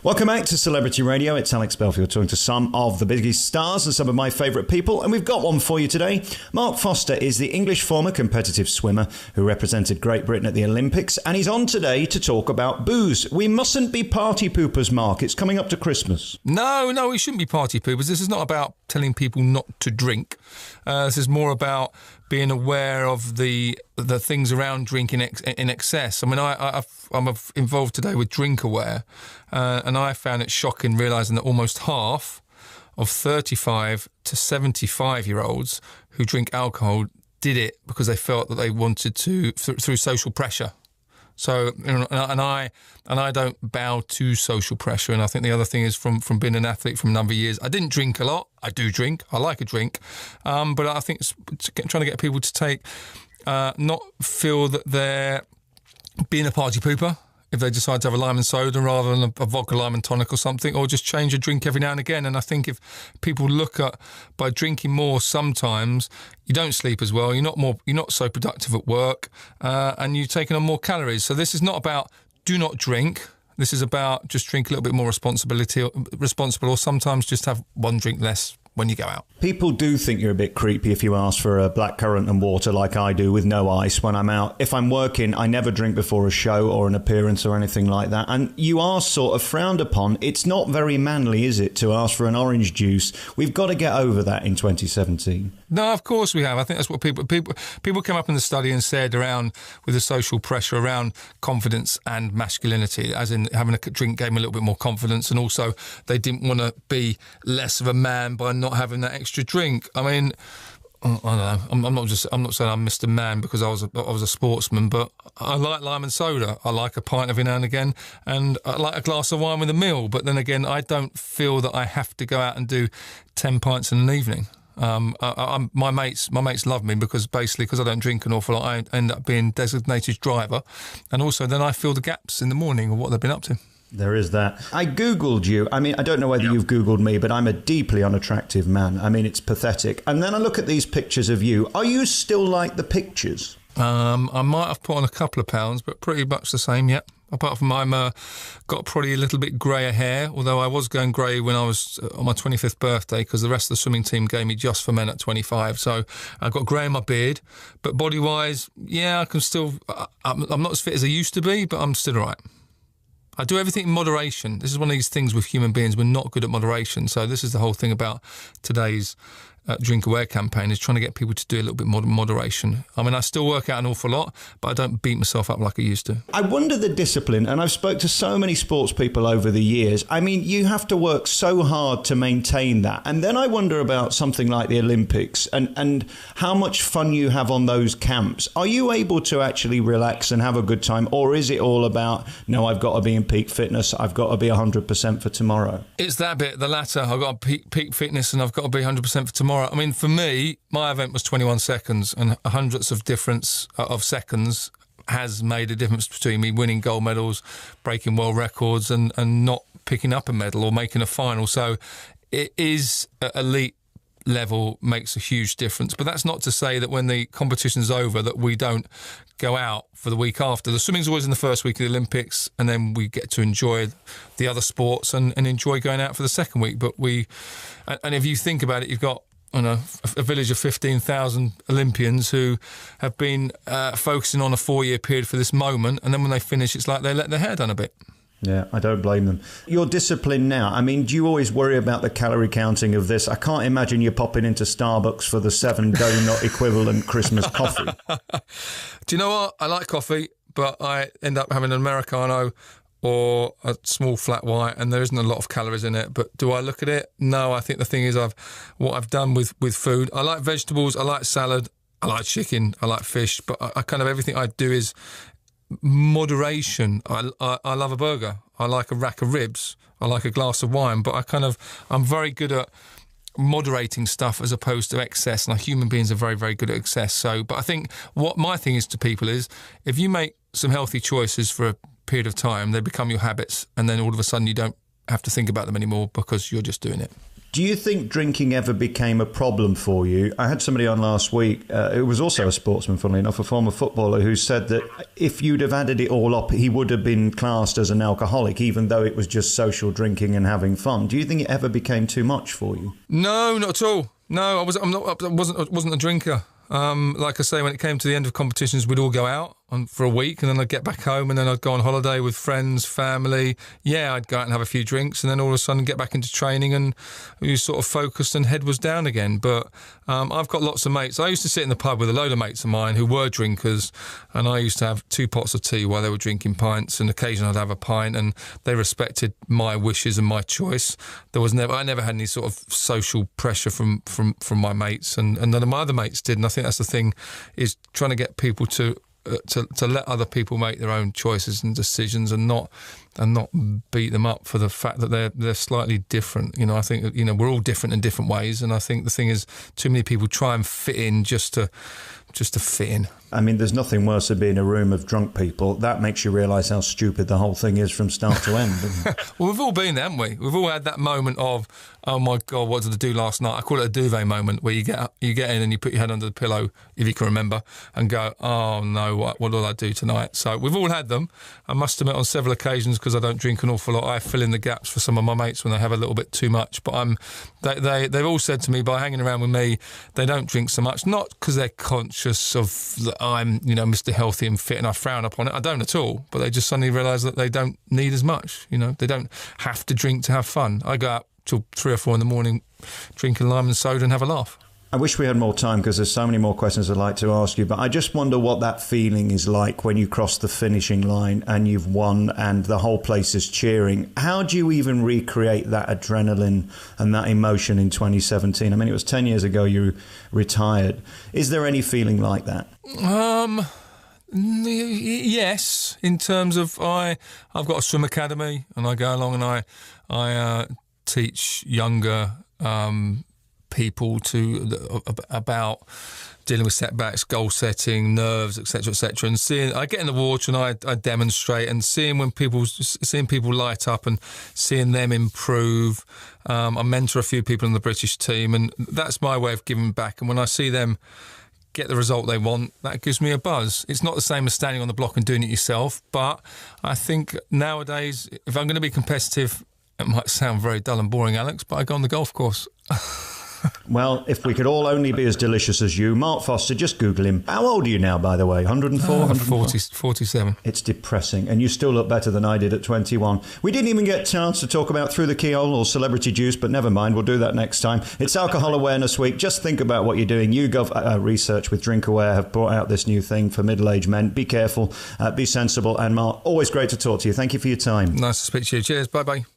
Welcome back to Celebrity Radio. It's Alex Belfield talking to some of the biggest stars and some of my favourite people. And we've got one for you today. Mark Foster is the English former competitive swimmer who represented Great Britain at the Olympics. And he's on today to talk about booze. We mustn't be party poopers, Mark. It's coming up to Christmas. No, we shouldn't be party poopers. This is not about telling people not to drink. This is more about being aware of the things around drinking in excess. I mean, I'm involved today with Drink Aware, and I found it shocking realising that almost half of 35 to 75-year-olds who drink alcohol did it because they felt that they wanted to through social pressure. So, and I don't bow to social pressure. And I think the other thing is from being an athlete for a number of years, I didn't drink a lot. I do drink. I like a drink. But I think it's trying to get people to not feel that they're being a party pooper if they decide to have a lime and soda rather than a vodka lime and tonic or something, or just change a drink every now and again. And I think if people look at, by drinking more, sometimes you don't sleep as well, you're not so productive at work, and you're taking on more calories. So this is not about do not drink. This is about just drink a little bit more responsible, or sometimes just have one drink less when you go out. People do think you're a bit creepy if you ask for a blackcurrant and water like I do with no ice when I'm out. If I'm working, I never drink before a show or an appearance or anything like that. And you are sort of frowned upon. It's not very manly, is it, to ask for an orange juice? We've got to get over that in 2017. No, of course we have. I think that's what people came up in the study and said around with the social pressure around confidence and masculinity, as in having a drink gave them a little bit more confidence, and also they didn't want to be less of a man by not having that extra drink. I mean, I don't know. I'm not saying I'm Mr. Man because I was a sportsman, but I like lime and soda. I like a pint every now and again, and I like a glass of wine with a meal. But then again, I don't feel that I have to go out and do 10 pints in an evening. My mates love me because I don't drink an awful lot, I end up being designated driver, and also then I fill the gaps in the morning of what they've been up to. There is that. I Googled you. I mean, I don't know whether you've Googled me, but I'm a deeply unattractive man. I mean, it's pathetic. And then I look at these pictures of you. Are you still like the pictures? I might have put on a couple of pounds, but pretty much the same, yeah. Apart from I'm got probably a little bit greyer hair, although I was going grey when I was on my 25th birthday because the rest of the swimming team gave me just for men at 25. So I've got grey in my beard. But body-wise, yeah, I can still... I'm not as fit as I used to be, but I'm still all right. I do everything in moderation. This is one of these things with human beings. We're not good at moderation. So this is the whole thing about today's Drink Aware campaign, is trying to get people to do a little bit more moderation. I mean, I still work out an awful lot, but I don't beat myself up like I used to. I wonder the discipline, and I've spoke to so many sports people over the years. I mean, you have to work so hard to maintain that. And then I wonder about something like the Olympics and how much fun you have on those camps. Are you able to actually relax and have a good time, or is it all about, no, I've got to be in peak fitness, I've got to be 100% for tomorrow? It's that bit, the latter. I've got peak fitness and I've got to be 100% for tomorrow. I mean, for me, my event was 21 seconds, and hundreds of difference of seconds has made a difference between me winning gold medals, breaking world records, and not picking up a medal or making a final. So it is elite level, makes a huge difference. But that's not to say that when the competition's over that we don't go out for the week after. The swimming's always in the first week of the Olympics, and then we get to enjoy the other sports and enjoy going out for the second week. But and if you think about it, you've got a village of 15,000 Olympians who have been focusing on a 4-year period for this moment, and then when they finish, it's like they let their hair down a bit. Yeah, I don't blame them. Your discipline now, I mean, do you always worry about the calorie counting of this? I can't imagine you popping into Starbucks for the 7 donut equivalent Christmas coffee. Do you know what? I like coffee, but I end up having an Americano or a small flat white, and there isn't a lot of calories in it. But do I look at it? No, I think the thing is what I've done with food. I like vegetables, I like salad, I like chicken, I like fish, but I kind of everything I do is moderation. I love a burger. I like a rack of ribs. I like a glass of wine, but I'm very good at moderating stuff as opposed to excess, and human beings are very, very good at excess. So, but I think what my thing is to people is if you make some healthy choices for a period of time, they become your habits, and then all of a sudden you don't have to think about them anymore because you're just doing it. Do you think drinking ever became a problem for you? I had somebody on last week, it was also a sportsman, funnily enough, a former footballer, who said that if you'd have added it all up, he would have been classed as an alcoholic, even though it was just social drinking and having fun. Do you think it ever became too much for you? No, not at all. No, I wasn't a drinker. Like I say, when it came to the end of competitions, we'd all go out for a week, and then I'd get back home, and then I'd go on holiday with friends, family. Yeah, I'd go out and have a few drinks, and then all of a sudden get back into training, and we sort of focused and head was down again. But I've got lots of mates. I used to sit in the pub with a load of mates of mine who were drinkers, and I used to have 2 pots of tea while they were drinking pints, and occasionally I'd have a pint, and they respected my wishes and my choice. I never had any sort of social pressure from my mates, and none of my other mates did. And I think that's the thing, is trying to get people to let other people make their own choices and decisions, and not beat them up for the fact that they're slightly different. You know, I think, you know, we're all different in different ways, and I think the thing is, too many people try and fit in just to fit in. I mean, there's nothing worse than being in a room of drunk people. That makes you realise how stupid the whole thing is from start to end, doesn't it? Well, we've all been there, haven't we? We've all had that moment of, oh my God, what did I do last night? I call it a duvet moment, where you get in and you put your head under the pillow, if you can remember, and go, oh no, what did I do tonight? So we've all had them. I must admit, on several occasions, because I don't drink an awful lot, I fill in the gaps for some of my mates when they have a little bit too much. But they've all said to me, by hanging around with me, they don't drink so much, not because they're conscious of that I'm, you know, Mr. Healthy and fit, and I frown upon it. I don't at all. But they just suddenly realise that they don't need as much. You know, they don't have to drink to have fun. I go out till 3 or 4 in the morning, drinking lime and soda and have a laugh. I wish we had more time, because there's so many more questions I'd like to ask you, but I just wonder what that feeling is like when you cross the finishing line and you've won and the whole place is cheering. How do you even recreate that adrenaline and that emotion in 2017? I mean, it was 10 years ago you retired. Is there any feeling like that? Yes, in terms of I've got a swim academy, and I go along and I teach younger people about dealing with setbacks, goal setting, nerves, etc., and I get in the water and I demonstrate, and seeing people light up and seeing them improve. I mentor a few people in the British team, and that's my way of giving back. And when I see them get the result they want, that gives me a buzz. It's not the same as standing on the block and doing it yourself, but I think nowadays, if I'm going to be competitive, it might sound very dull and boring, Alex, but I go on the golf course. Well, if we could all only be as delicious as you. Mark Foster, just Google him. How old are you now, by the way? 104? 47. It's depressing, and you still look better than I did at 21. We didn't even get a chance to talk about Through the Keyhole or Celebrity Juice, but never mind, we'll do that next time. It's Alcohol Awareness Week. Just think about what you're doing. YouGov Research with Drink Aware have brought out this new thing for middle-aged men. Be careful, be sensible, and Mark, always great to talk to you. Thank you for your time. Nice to speak to you. Cheers. Bye-bye.